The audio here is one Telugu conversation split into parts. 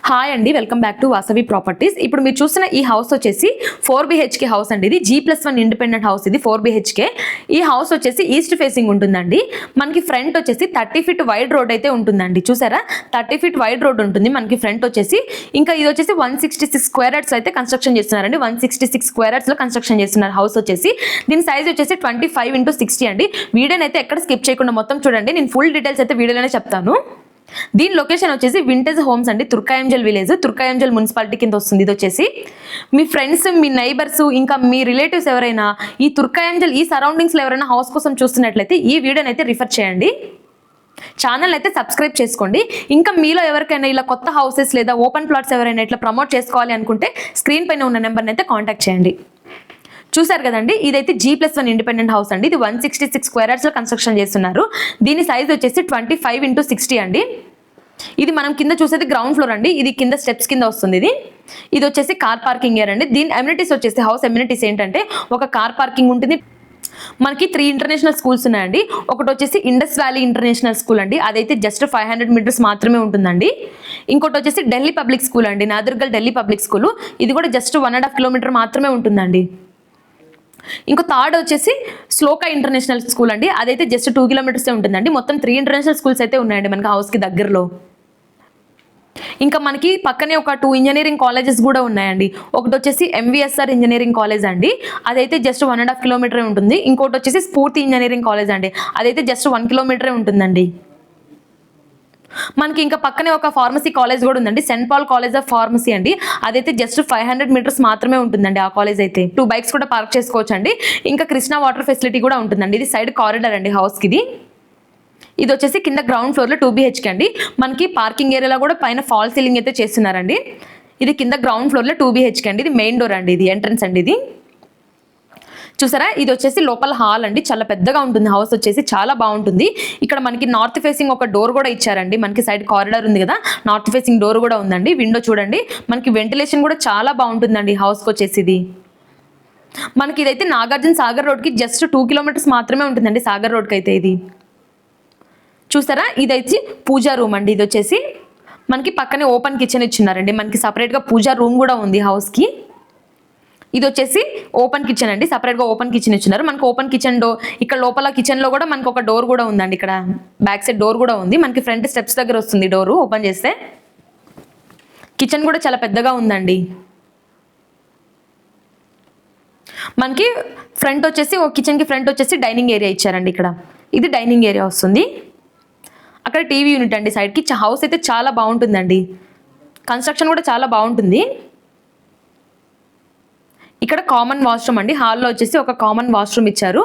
హాయ్ అండి, welcome back to Vasavi properties. ఇప్పుడు మీరు చూసిన ఈ హౌస్ వచ్చేసి 4BHK హౌస్ అండి. ఇది G+1 ఇండిపెండెంట్ హౌస్. ఇది 4BHK. ఈ హౌస్ వచ్చేసి ఈస్ట్ ఫేసింగ్ ఉంటుందండి. మనకి ఫ్రంట్ వచ్చేసి 30 ఫీట్ వైడ్ రోడ్ అయితే ఉంటుందండి. చూసారా, 30 ఫీట్ వైడ్ రోడ్ ఉంటుంది మనకి ఫ్రంట్ వచ్చేసి. ఇంకా ఇది వచ్చేసి 166 స్క్వేర్ యార్డ్స్ అయితే కన్స్ట్రక్షన్ చేస్తున్నారండి. 166 స్క్వేర్ యార్డ్స్ లో కన్స్ట్రక్షన్ చేస్తున్నారు హౌస్ వచ్చేసి. దీని సైజ్ వచ్చేసి 25x60 అండి. వీడియోని అయితే ఎక్కడ స్కిప్ చేయకుండా మొత్తం చూడండి. నేను ఫుల్ డీటెయిల్స్ అయితే వీడియోలోనే చెప్తాను. దీని లొకేషన్ వచ్చేసి వింటేజ్ హోమ్స్ అండి, తుర్కాయంజల్ విలేజ్, తుర్కాయంజల్ మున్సిపాలిటీ కింద వస్తుంది. ఇది వచ్చేసి మీ ఫ్రెండ్స్, మీ నైబర్స్, ఇంకా మీ రిలేటివ్స్ ఎవరైనా ఈ తుర్కాయంజల్ ఈ సరౌండింగ్స్లో ఎవరైనా హౌస్ కోసం చూస్తున్నట్లయితే ఈ వీడియోని అయితే రిఫర్ చేయండి. ఛానల్ అయితే సబ్స్క్రైబ్ చేసుకోండి. ఇంకా మీలో ఎవరికైనా ఇలా కొత్త హౌసెస్ లేదా ఓపెన్ ప్లాట్స్ ఎవరైనా ఇట్లా ప్రమోట్ చేసుకోవాలి అనుకుంటే స్క్రీన్ పైన ఉన్న నెంబర్ని అయితే కాంటాక్ట్ చేయండి. చూసారు కదండి, ఇదైతే G+1 ఇండిపెండెంట్ హౌస్ అండి. ఇది 166 స్క్వేర్ యార్డ్స్ లో కన్స్ట్రక్షన్ చేస్తున్నారు. దీని సైజ్ వచ్చేసి 25x60 అండి. ఇది మనం కింద చూసేది గ్రౌండ్ ఫ్లోర్ అండి. ఇది కింద స్టెప్స్ కింద వస్తుంది. ఇది వచ్చేసి కార్ పార్కింగ్ ఏరియా అండి. దీని ఎమ్యూనిటీస్ వచ్చేసి హౌస్ ఎమ్యూనిటీస్ ఏంటంటే ఒక కార్ పార్కింగ్ ఉంటుంది. మనకి 3 ఇంటర్నేషనల్ స్కూల్స్ ఉన్నాయండి. ఒకటి వచ్చేసి ఇండస్ వ్యాలీ ఇంటర్నేషనల్ స్కూల్ అండి, అదైతే జస్ట్ 500 మీటర్స్ మాత్రమే ఉంటుందండి. ఇంకోటి వచ్చేసి ఢిల్లీ పబ్లిక్ స్కూల్ అండి, నాదర్గల్ ఢిల్లీ పబ్లిక్ స్కూల్. ఇది కూడా జస్ట్ 1.5 కిలోమీటర్ మాత్రమే ఉంటుందండి. ఇంకో థర్డ్ వచ్చేసి శ్లోకా ఇంటర్నేషనల్ స్కూల్ అండి, అదైతే జస్ట్ 2 కిలోమీటర్సే ఉంటుందండి. మొత్తం 3 ఇంటర్నేషనల్ స్కూల్స్ అయితే ఉన్నాయండి మనకి హౌస్కి దగ్గరలో. ఇంకా మనకి పక్కనే ఒక 2 ఇంజనీరింగ్ కాలేజెస్ కూడా ఉన్నాయండి. ఒకటి వచ్చేసి MVSR ఇంజనీరింగ్ కాలేజ్ అండి, అదైతే జస్ట్ 1.5 కిలోమీటరే ఉంటుంది. ఇంకోటి వచ్చేసి స్ఫూర్తి ఇంజనీరింగ్ కాలేజ్ అండి, అదైతే జస్ట్ 1 కిలోమీటరే ఉంటుందండి. మనకి ఇంకా పక్కనే ఒక ఫార్మసీ కాలేజ్ కూడా ఉందండి, Saint Paul college of pharmacy అండి, అదైతే జస్ట్ 500 మీటర్స్ మాత్రమే ఉంటుందండి. ఆ కాలేజ్ అయితే 2 బైక్స్ కూడా పార్క్ చేసుకోవచ్చు అండి. ఇంకా కృష్ణా వాటర్ ఫెసిలిటీ కూడా ఉంటుందండి. ఇది సైడ్ కారిడార్ అండి హౌస్కి. ఇది వచ్చేసి కింద గ్రౌండ్ ఫ్లోర్లో 2BHK అండి. మనకి పార్కింగ్ ఏరియాలో కూడా పైన ఫాల్ సీలింగ్ అయితే చేస్తున్నారండి. ఇది కింద గ్రౌండ్ ఫ్లోర్లో 2BHK అండి. ఇది మెయిన్ డోర్ అండి, ఇది ఎంట్రన్స్ అండి. ఇది చూసారా, ఇది వచ్చేసి లోపల హాల్ అండి, చాలా పెద్దగా ఉంటుంది హౌస్ వచ్చేసి, చాలా బాగుంటుంది. ఇక్కడ మనకి నార్త్ ఫేసింగ్ ఒక డోర్ కూడా ఇచ్చారండి. మనకి సైడ్ కారిడార్ ఉంది కదా, నార్త్ ఫేసింగ్ డోర్ కూడా ఉందండి. విండో చూడండి, మనకి వెంటిలేషన్ కూడా చాలా బాగుంటుందండి హౌస్కి వచ్చేసి. ఇది మనకి ఇదైతే నాగార్జున సాగర్ రోడ్కి జస్ట్ 2 కిలోమీటర్స్ మాత్రమే ఉంటుందండి, సాగర్ రోడ్కి అయితే. ఇది చూసారా, ఇదైతే పూజా రూమ్ అండి. ఇది వచ్చేసి మనకి పక్కనే ఓపెన్ కిచెన్ ఇచ్చినారండి. మనకి సపరేట్గా పూజా రూమ్ కూడా ఉంది హౌస్కి. ఇది వచ్చేసి ఓపెన్ కిచెన్ అండి, సపరేట్గా ఓపెన్ కిచెన్ ఇచ్చినారు. మనకి ఓపెన్ కిచెన్ డోర్, ఇక్కడ లోపల కిచెన్లో కూడా మనకి ఒక డోర్ కూడా ఉందండి. ఇక్కడ బ్యాక్ సైడ్ డోర్ కూడా ఉంది. మనకి ఫ్రంట్ స్టెప్స్ దగ్గర వస్తుంది డోరు ఓపెన్ చేస్తే. కిచెన్ కూడా చాలా పెద్దగా ఉందండి. మనకి ఫ్రంట్ వచ్చేసి ఒక కిచెన్కి ఫ్రంట్ వచ్చేసి డైనింగ్ ఏరియా ఇచ్చారండి. ఇక్కడ ఇది డైనింగ్ ఏరియా వస్తుంది. అక్కడ టీవీ యూనిట్ అండి సైడ్కి. హౌస్ అయితే చాలా బాగుంటుందండి, కన్స్ట్రక్షన్ కూడా చాలా బాగుంటుంది. ఇక్కడ కామన్ వాష్రూమ్ అండి, హాల్లో వచ్చేసి ఒక కామన్ వాష్రూమ్ ఇచ్చారు.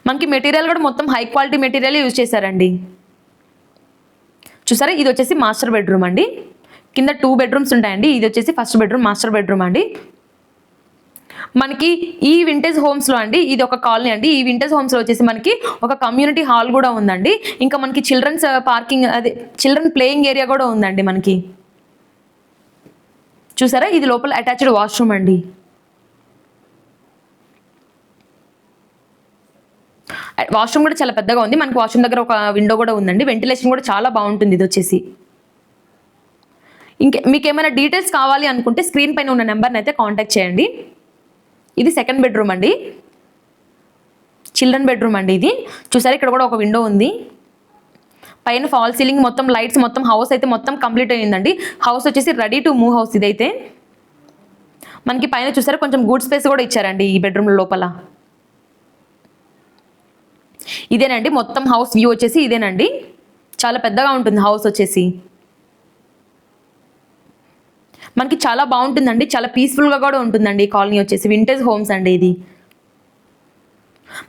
మనకి మెటీరియల్ కూడా మొత్తం హై క్వాలిటీ మెటీరియల్ యూజ్ చేశారండి. చూసారా, ఇది వచ్చేసి మాస్టర్ బెడ్రూమ్ అండి. కింద 2 బెడ్రూమ్స్ ఉంటాయండి. ఇది వచ్చేసి ఫస్ట్ బెడ్రూమ్, మాస్టర్ బెడ్రూమ్ అండి. మనకి ఈ వింటేజ్ హోమ్స్లో అండి, ఇది ఒక కాలనీ అండి. ఈ వింటేజ్ హోమ్స్లో వచ్చేసి మనకి ఒక కమ్యూనిటీ హాల్ కూడా ఉందండి. ఇంకా మనకి చిల్డ్రన్స్ పార్కింగ్, అదే చిల్డ్రన్ ప్లేయింగ్ ఏరియా కూడా ఉందండి మనకి. చూసారా, ఇది లోపల అటాచ్డ్ వాష్రూమ్ అండి. వాష్రూమ్ కూడా చాలా పెద్దగా ఉంది. మనకి వాష్రూమ్ దగ్గర ఒక విండో కూడా ఉందండి. వెంటిలేషన్ కూడా చాలా బాగుంటుంది. ఇది వచ్చేసి మీకు ఏమైనా డీటెయిల్స్ కావాలి అనుకుంటే స్క్రీన్ పైన ఉన్న నెంబర్ని అయితే కాంటాక్ట్ చేయండి. ఇది సెకండ్ బెడ్రూమ్ అండి, చిల్డ్రన్ బెడ్రూమ్ అండి. ఇది చూసారా, ఇక్కడ కూడా ఒక విండో ఉంది. పైన ఫాల్ సీలింగ్, మొత్తం లైట్స్, మొత్తం హౌస్ అయితే మొత్తం కంప్లీట్ అయ్యిందండి. హౌస్ వచ్చేసి రెడీ టు మూవ్ హౌస్. ఇదైతే మనకి పైన చూసారా కొంచెం గుడ్ స్పేస్ కూడా ఇచ్చారండి ఈ బెడ్రూమ్ లోపల. ఇదేనండి మొత్తం హౌస్ వ్యూ వచ్చేసి ఇదేనండి, చాలా పెద్దగా ఉంటుంది హౌస్ వచ్చేసి. మనకి చాలా బాగుంటుందండి, చాలా పీస్ఫుల్గా కూడా ఉంటుందండి ఈ కాలనీ వచ్చేసి. వింటేజ్ హోమ్స్ అండి ఇది.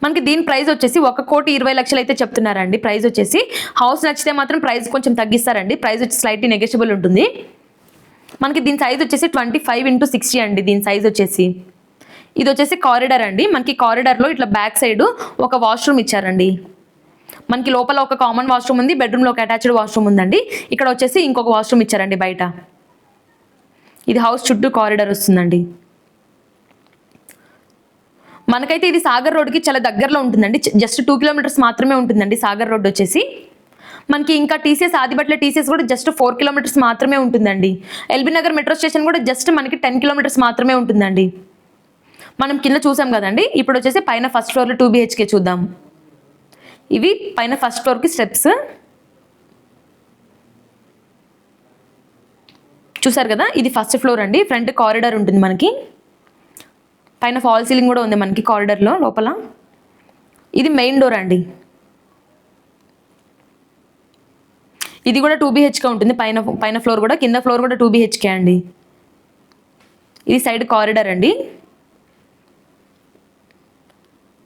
మనకి దీని ప్రైస్ వచ్చేసి 1,20,00,000 అయితే చెప్తున్నారండి ప్రైస్ వచ్చేసి. హౌస్ నచ్చితే మాత్రం ప్రైస్ కొంచెం తగ్గిస్తారండి. ప్రైస్ వచ్చి స్లైట్లీ నెగోషియబుల్ ఉంటుంది. మనకి దీని సైజ్ వచ్చేసి 25x60 అండి. దీని సైజ్ వచ్చేసి ఇది వచ్చేసి కారిడార్ అండి. మనకి కారిడార్లో ఇట్లా బ్యాక్ సైడ్ ఒక వాష్రూమ్ ఇచ్చారండి. మనకి లోపల ఒక కామన్ వాష్రూమ్ ఉంది, బెడ్రూమ్లో ఒక అటాచ్డ్ వాష్రూమ్ ఉందండి. ఇక్కడ వచ్చేసి ఇంకొక వాష్రూమ్ ఇచ్చారండి బయట. ఇది హౌస్ చుట్టూ కారిడార్ వస్తుందండి. మనకైతే ఇది సాగర్ రోడ్కి చాలా దగ్గరలో ఉంటుందండి, జస్ట్ 2 కిలోమీటర్స్ మాత్రమే ఉంటుందండి సాగర్ రోడ్ వచ్చేసి. మనకి ఇంకా టీసీఎస్ ఆదిబట్ల టీసీఎస్ కూడా జస్ట్ 4 కిలోమీటర్స్ మాత్రమే ఉంటుందండి. ఎల్బీ నగర్ మెట్రో స్టేషన్ కూడా జస్ట్ మనకి 10 కిలోమీటర్స్ మాత్రమే ఉంటుందండి. మనం కింద చూసాం కదండి. ఇప్పుడు వచ్చేసి పైన ఫస్ట్ ఫ్లోర్లో 2 BHK చూద్దాం. ఇవి పైన ఫస్ట్ ఫ్లోర్కి స్టెప్స్ చూసారు కదా. ఇది ఫస్ట్ ఫ్లోర్ అండి. ఫ్రంట్ కారిడార్ ఉంటుంది మనకి. పైన ఫాల్ సీలింగ్ కూడా ఉంది మనకి కారిడార్లో లోపల. ఇది మెయిన్ డోర్ అండి. ఇది కూడా 2 BHK ఉంటుంది. పైన ఫ్లోర్ కూడా, కింద ఫ్లోర్ కూడా 2 BHK అండి. ఇది సైడ్ కారిడార్ అండి.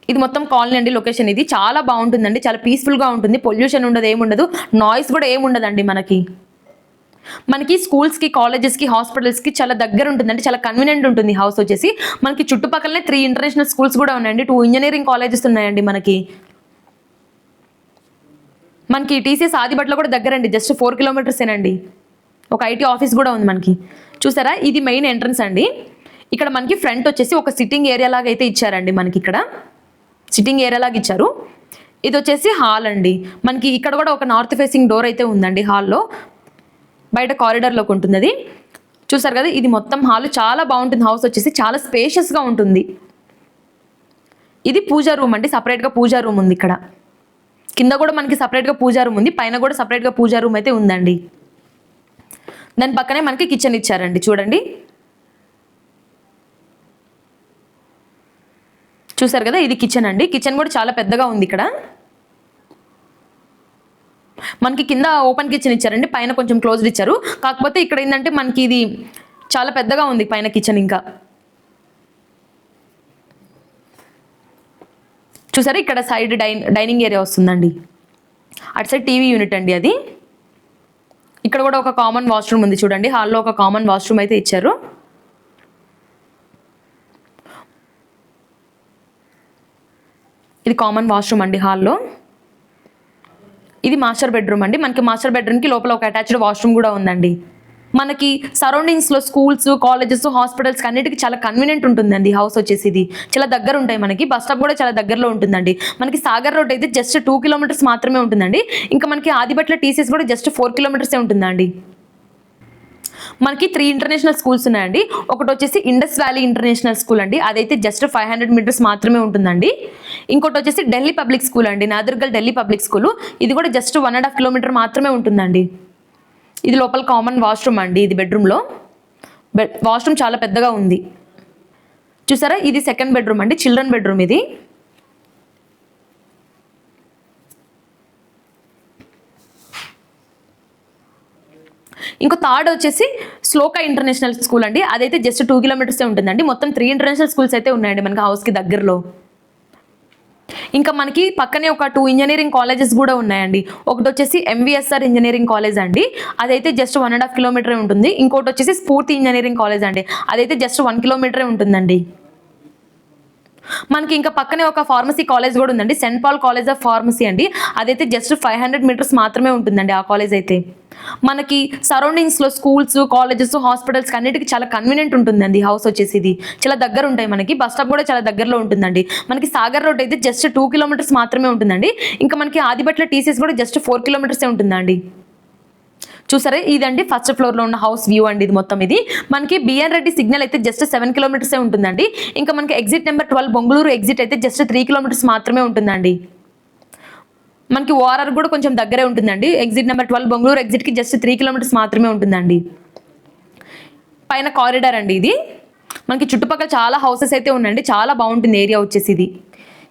ఇది మొత్తం కాలనీ అండి. లొకేషన్ ఇది చాలా బాగుంటుందండి. చాలా పీస్ఫుల్గా ఉంటుంది. పొల్యూషన్ ఉండదు, ఏముండదు. నాయిస్ కూడా ఏముండదండి. మనకి స్కూల్స్కి, కాలేజెస్కి, హాస్పిటల్స్కి చాలా దగ్గర ఉంటుందండి. చాలా కన్వీనియంట్ ఉంటుంది హౌస్ వచ్చేసి. మనకి చుట్టుపక్కలనే 3 ఇంటర్నేషనల్ స్కూల్స్ కూడా ఉన్నాయండి. 2 ఇంజనీరింగ్ కాలేజెస్ ఉన్నాయండి మనకి టీసీఎస్ ఆదిబట్లో కూడా దగ్గరండి. జస్ట్ 4 కిలోమీటర్సేనండి. ఒక ఐటీ ఆఫీస్ కూడా ఉంది మనకి. చూసారా, ఇది మెయిన్ ఎంట్రన్స్ అండి. ఇక్కడ మనకి ఫ్రంట్ వచ్చేసి ఒక సిట్టింగ్ ఏరియా లాగా అయితే ఇచ్చారండి. మనకి ఇక్కడ సిట్టింగ్ ఏరియా లాగా ఇచ్చారు. ఇది వచ్చేసి హాల్ అండి. మనకి ఇక్కడ కూడా ఒక నార్త్ ఫేసింగ్ డోర్ అయితే ఉందండి. హాల్లో బయట కారిడార్లోకి ఉంటుంది అది. చూసారు కదా, ఇది మొత్తం హాల్ చాలా బాగుంటుంది. హౌస్ వచ్చేసి చాలా స్పేషియస్గా ఉంటుంది. ఇది పూజా రూమ్ అండి. సపరేట్గా పూజా రూమ్ ఉంది ఇక్కడ. కింద కూడా మనకి సపరేట్గా పూజా రూమ్ ఉంది. పైన కూడా సపరేట్గా పూజా రూమ్ అయితే ఉందండి. దాని పక్కనే మనకి కిచెన్ ఇచ్చారండి. చూడండి, చూసారు కదా, ఇది కిచెన్ అండి. కిచెన్ కూడా చాలా పెద్దగా ఉంది. ఇక్కడ మనకి కింద ఓపెన్ కిచెన్ ఇచ్చారండి. పైన కొంచెం క్లోజ్డ్ ఇచ్చారు. కాకపోతే ఇక్కడ ఏంటంటే మనకి ఇది చాలా పెద్దగా ఉంది పైన కిచెన్. ఇంకా చూసారా, ఇక్కడ సైడ్ డైనింగ్ ఏరియా వస్తుందండి. అటు సైడ్ టీవీ యూనిట్ అండి అది. ఇక్కడ కూడా ఒక కామన్ వాష్రూమ్ ఉంది. చూడండి, హాల్లో ఒక కామన్ వాష్రూమ్ అయితే ఇచ్చారు. ఇది కామన్ వాష్రూమ్ అండి హాల్లో. ఇది మాస్టర్ బెడ్రూమ్ అండి. మనకి మాస్టర్ బెడ్రూమ్కి లోపల ఒక అటాచ్డ్ వాష్రూమ్ కూడా ఉందండి. మనకి సరౌండింగ్స్లో స్కూల్స్, కాలేజెస్, హాస్పిటల్స్కి అన్నిటికీ చాలా కన్వీనియంట్ ఉంటుందండి హౌస్ వచ్చేసి. ఇది చాలా దగ్గర ఉంటాయి మనకి. బస్ స్టాప్ కూడా చాలా దగ్గరలో ఉంటుందండి. మనకి సాగర్ రోడ్ అయితే జస్ట్ 2 కిలోమీటర్స్ మాత్రమే ఉంటుందండి. ఇంకా మనకి ఆదిబట్ల టీసీఎస్ కూడా జస్ట్ 4 కిలోమీటర్సే ఉంటుందండి. మనకి 3 ఇంటర్నేషనల్ స్కూల్స్ ఉన్నాయండి. ఒకటి వచ్చేసి ఇండస్ వ్యాలీ ఇంటర్నేషనల్ స్కూల్ అండి. అదైతే జస్ట్ 500 మీటర్స్ మాత్రమే ఉంటుందండి. ఇంకోటి వచ్చేసి ఢిల్లీ పబ్లిక్ స్కూల్ అండి. నాదర్గల్ ఢిల్లీ పబ్లిక్ స్కూల్. ఇది కూడా జస్ట్ 1.5 కిలోమీటర్ మాత్రమే ఉంటుందండి. ఇది లోపల కామన్ వాష్రూమ్ అండి. ఇది బెడ్రూమ్లో వాష్రూమ్ చాలా పెద్దగా ఉంది. చూసారా, ఇది సెకండ్ బెడ్రూమ్ అండి. చిల్డ్రన్ బెడ్రూమ్ ఇది. ఇంకో థర్డ్ వచ్చేసి శ్లోక ఇంటర్నేషనల్ స్కూల్ అండి. అదైతే జస్ట్ 2 కిలోమీటర్సే ఉంటుందండి. మొత్తం 3 ఇంటర్నేషనల్ స్కూల్స్ అయితే ఉన్నాయండి మనకి హౌస్కి దగ్గరలో. ఇంకా మనకి పక్కనే ఒక 2 ఇంజనీరింగ్ కాలేజెస్ కూడా ఉన్నాయండి. ఒకటి వచ్చేసి MVSR ఇంజనీరింగ్ కాలేజ్ అండి. అదైతే జస్ట్ 1.5 కిలోమీటరే ఉంటుంది. ఇంకోటి వచ్చేసి స్ఫూర్తి ఇంజనీరింగ్ కాలేజ్ అండి. అదైతే జస్ట్ 1 కిలోమీటరే ఉంటుందండి. మనకి ఇంకా పక్కనే ఒక ఫార్మసీ కాలేజ్ కూడా ఉందండి. Saint Paul college of pharmacy అండి. అదైతే జస్ట్ 500 మీటర్స్ మాత్రమే ఉంటుందండి ఆ కాలేజ్ అయితే. మనకి సరౌండింగ్స్లో స్కూల్స్, కాలేజెస్, హాస్పిటల్స్కి అన్నిటికీ చాలా కన్వీనియంట్ ఉంటుందండి హౌస్ వచ్చేసి. ఇది చాలా దగ్గర ఉంటాయి మనకి. బస్ స్టాప్ కూడా చాలా దగ్గరలో ఉంటుందండి. మనకి సాగర్ రోడ్ అయితే జస్ట్ 2 కిలోమీటర్స్ మాత్రమే ఉంటుందండి. ఇంకా మనకి ఆదిబట్ల టీసీఎస్ కూడా జస్ట్ 4 కిలోమీటర్సే ఉంటుందండి. చూసారా, ఇదండి ఫస్ట్ ఫ్లోర్లో ఉన్న హౌస్ వ్యూ అండి. ఇది మొత్తం ఇది మనకి బిఎన్ రెడ్డి సిగ్నల్ అయితే జస్ట్ 7 కిలోమీటర్సే ఉంటుందండి. ఇంకా మనకి ఎగ్జిట్ నెంబర్ 12 బొంగళూరు ఎగ్జిట్ అయితే జస్ట్ 3 కిలోమీటర్స్ మాత్రమే ఉంటుందండి. మనకి ఓఆర్ఆర్ కూడా కొంచెం దగ్గరే ఉంటుందండి. ఎగ్జిట్ నెంబర్ 12 బొంగళూరు ఎగ్జిట్కి జస్ట్ 3 కిలోమీటర్స్ మాత్రమే ఉంటుందండి. పైన కారిడార్ అండి ఇది. మనకి చుట్టుపక్కల చాలా హౌసెస్ అయితే ఉన్నాయండి. చాలా బాగుంటుంది ఏరియా వచ్చేసి ఇది.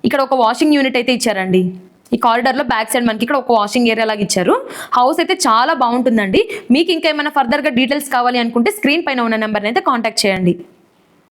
ఇక్కడ ఒక వాషింగ్ యూనిట్ అయితే ఇచ్చారండి. ఈ కారిడార్లో బ్యాక్ సైడ్ మనకి ఇక్కడ ఒక వాషింగ్ ఏరియా లాగా ఇచ్చారు. హౌస్ అయితే చాలా బాగుంటుందండి. మీకు ఇంకా ఏమైనా ఫర్దర్గా డీటెయిల్స్ కావాలి అనుకుంటే స్క్రీన్ పైన ఉన్న నెంబర్ని అయితే కాంటాక్ట్ చేయండి.